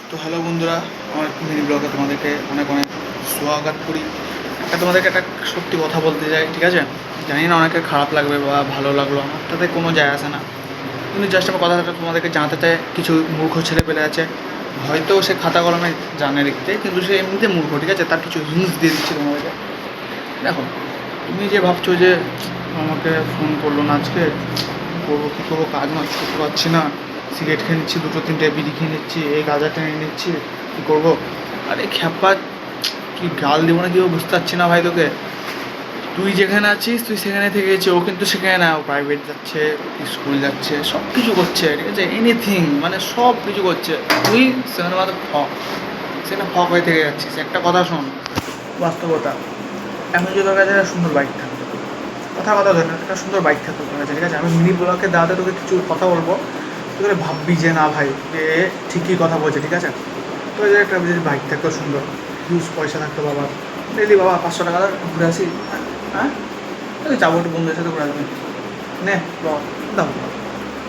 তো হ্যালো বন্ধুরা, আমার মিনি ব্লগে তোমাদেরকে অনেক অনেক স্বাগত করি। তোমাদেরকে একটা সত্যি কথা বলতে চাই, ঠিক আছে? জানি না অনেকের খারাপ লাগবে বা ভালো লাগলো, আমার তাতে কোনো যায় আসে না। কিন্তু জাস্ট আমার কথাটা তোমাদেরকে জানাতে চাই, কিছু মূর্খ ছেলে পেলে আছে, হয়তো সে খাতা কলমে জানে লিখতে, কিন্তু সে এমনিতে মূর্খ, ঠিক আছে? তার কিছু হিন্টস দিয়ে দিচ্ছি তোমাদেরকে। দেখো, তুমি যে ভাবছো যে আমাকে ফোন করলো না আজকে, করবো কী করবো, কাজ নয়, করতে পারছি না, সিগারেট খেয়ে নিচ্ছি, দুটো তিনটে বিড়ি খেয়ে নিচ্ছি, এই গাঁজা টেনে নিচ্ছি, কী করবো? আরে খ্যাপা, কি গাল দেবো না, কি বুঝতে পারছি না ভাই তোকে। তুই যেখানে আছিস তুই সেখানে থেকে গেছে, ও কিন্তু সেখানে না, ও প্রাইভেট যাচ্ছে, স্কুল যাচ্ছে, সব কিছু করছে, ঠিক আছে? এনিথিং, মানে সব কিছু করছে। তুই সেখানে মাত্র সেখানে হয়ে থেকে যাচ্ছিস। একটা কথা শোন, বাস্তবতা, এখন যদি তোর কাছে একটা সুন্দর বাইক থাকতো, কথা ধরে না, একটা সুন্দর বাইক থাকতো তোর কাছে, ঠিক আছে? আমি মিনি ব্লকে দাঁড়াতে তোকে কিছু কথা বলবো, তোকে ভাববি যে না ভাই, যে ঠিকই কথা বলছে, ঠিক আছে? তো যে একটা যদি বাইক থাকতো সুন্দর, হিউজ পয়সা থাকতো বাবা, ডেলি বাবা 500 টাকা ঘুরে আসি, হ্যাঁ যাবো একটু বন্ধুদের সাথে ঘুরে আসবেন, নে দাও,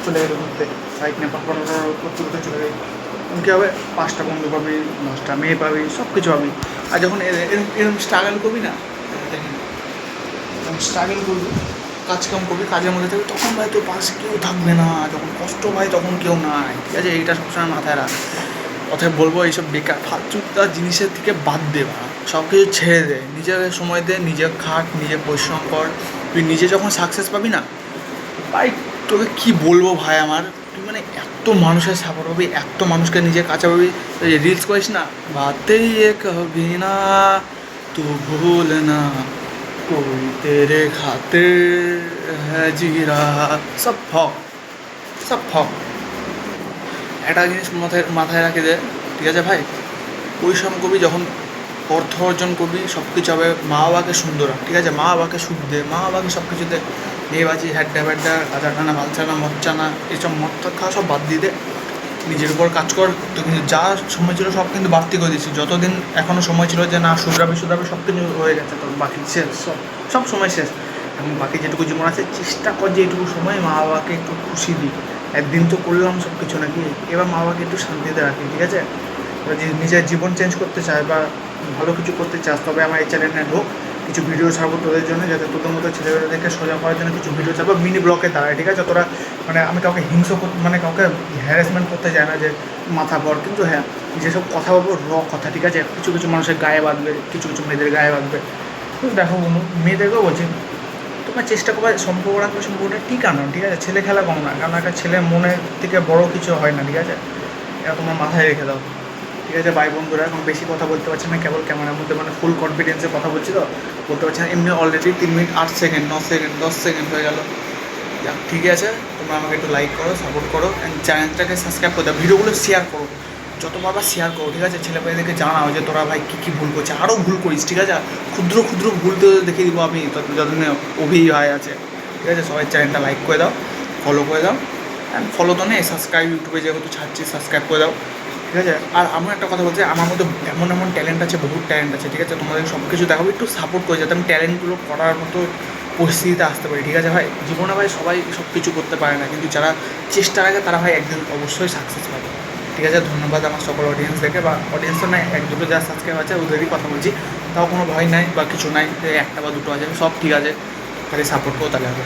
চলে গেলো ঘুরতে, বাইক নিয়ে করতে করতে চলে গেলি, কী হবে? 5টা বন্ধু পাবি, 10টা মেয়ে পাবি, সব কিছু পাবি। আর যখন এরকম স্ট্রাগল করবি না, দেখেন, যখন স্ট্রাগল করবি, কাজ কাম করবি, কাজের মধ্যে থাকবি, তখন ভাই তোর পাশে কেউ থাকবে না। যখন কষ্ট ভাই তখন কেউ নাই, ঠিক আছে? এইটা সবসময় মাথায় রাখ। কথায় বলবো, এইসব বেকার ফালতুটা জিনিসের থেকে বাদ দে, সব কিছু ছেড়ে দে, নিজের সময় দে, নিজে খাট, নিজে পরিশ্রম কর। তুই নিজে যখন সাকসেস পাবি না ভাই, তোকে কী বলবো ভাই, আমার তুই মানে এত মানুষের সাপোর্ট পাবি, এত মানুষকে নিজের কাছে পাবি। রিলস করিস না, বাতেই এ কবি না তু ভুল না, कोई तेरे खातिर है जी रहा, সব ফক, সব ফক। একটা জিনিস মাথায় রাখি দে, ঠিক আছে ভাই? পরিশ্রম করবি, যখন অর্থ অর্জন করবি, সব কিছু হবে। মা বাবাকে সুন্দর, ঠিক আছে? মা বাবাকে সুখ দে, মা বাবাকে সব কিছুতে মেয়েবাজি, হ্যাড্ডা ব্যাড্ডা, গাঁজা টানা, মাল চানা, মদ চানা, এইসব মদ খাওয়া সব বাদ দিয়ে দে, নিজের উপর কাজ কর। তো কিন্তু যা সময় ছিল সব কিন্তু বাড়তি করে দিচ্ছি, যতদিন এখনও সময় ছিল যে না শুধরাবে সব কিছু হয়ে গেছে, তো বাকি শেষ, সব সময় শেষ। এখন বাকি যেটুকু জীবন আছে, চেষ্টা কর যে এইটুকু সময় মা বাবাকে একটু খুশি দিই। একদিন তো করলাম সব কিছু নাকি, এবার মা বাবাকে একটু শান্তিতে রাখি, ঠিক আছে? যদি নিজের জীবন চেঞ্জ করতে চায় বা ভালো কিছু করতে চাস, তবে আমার এই চ্যানেলে ঢোক, কিছু ভিডিও ছাড়বো তোদের জন্য, যাতে তোদের মতো ছেলেমেয়েদেরকে সোজা করার জন্য কিছু ভিডিও ছাড়বো মিনি ব্লকে দাঁড়ায়, ঠিক আছে? তোরা মানে আমি কাউকে মানে কাউকে হ্যারাসমেন্ট করতে চাই না যে মাথা পর, কিন্তু হ্যাঁ, যেসব কথা বলবো কথা, ঠিক আছে? কিছু কিছু মানুষের গায়ে বাঁধবে, কিছু কিছু মেয়েদের গায়ে বাঁধবে। কিন্তু দেখো বন্ধু, মেয়েদেরকেও বলছি, তোমরা চেষ্টা করবে সম্পর্ক রাখবে, সম্পর্কটা টিকানো, ঠিক আছে? ছেলে খেলা কম না, কারণ একটা ছেলের মনের থেকে বড় কিছু হয় না, ঠিক আছে? এটা তোমার মাথায় রেখে দাও, ঠিক আছে? ভাই বন্ধুরা, এখন বেশি কথা বলতে পারছি না, কেবল ক্যামেরার মধ্যে মানে ফুল কনফিডেন্সে কথা বলছি, তো বলতে পারছি না। এমনি already 3 minute 8 second 9 second 10 second হয়ে গেল। যাক, ঠিক আছে, তোমরা আমাকে একটু লাইক করো, সাপোর্ট করো, অ্যান্ড চ্যানেলটাকে সাবস্ক্রাইব করে দাও, ভিডিওগুলো শেয়ার করো, যত বারবার শেয়ার করো, ঠিক আছে? ছেলেমেয়েদেরকে জানাও যে তোরা ভাই কী কী ভুল করছে, আরও ভুল করিস, ঠিক আছে? ক্ষুদ্র ক্ষুদ্র ভুল তো দেখিয়ে দিব আমি, যতদিনে অভিনয় আছে, ঠিক আছে? সবাই চ্যানেলটা লাইক করে দাও, ফলো করে দাও, অ্যান্ড ফলো তো নেই, সাবস্ক্রাইব, ইউটিউবে যেহেতু ছাড়ছি সাবস্ক্রাইব করে দাও, ঠিক আছে? আর আমার একটা কথা বলছি, আমার মধ্যে এমন এমন ট্যালেন্ট আছে, বহুত ট্যালেন্ট আছে, ঠিক আছে? তোমাদের সব কিছু দেখাবো, একটু সাপোর্ট করে, যাতে আমি ট্যালেন্টগুলো করার মতো পরিস্থিতিতে আসতে পারি, ঠিক আছে ভাই? জীবনে ভাই সবাই সব কিছু করতে পারে না, কিন্তু যারা চেষ্টা রাখে তারা ভাই একদিন অবশ্যই সাকসেস পাবে, ঠিক আছে? ধন্যবাদ আমার সকল অডিয়েন্স দেখে, বা অডিয়েন্স তো নাই, এক দুটো যা সাবস্ক্রাইব আছে ওদেরই কথা বলছি, তাও কোনো ভয় নাই বা কিছু নাই, একটা বা দুটো আছে, সব ঠিক আছে, খালি সাপোর্ট করো, তাহলে হবে।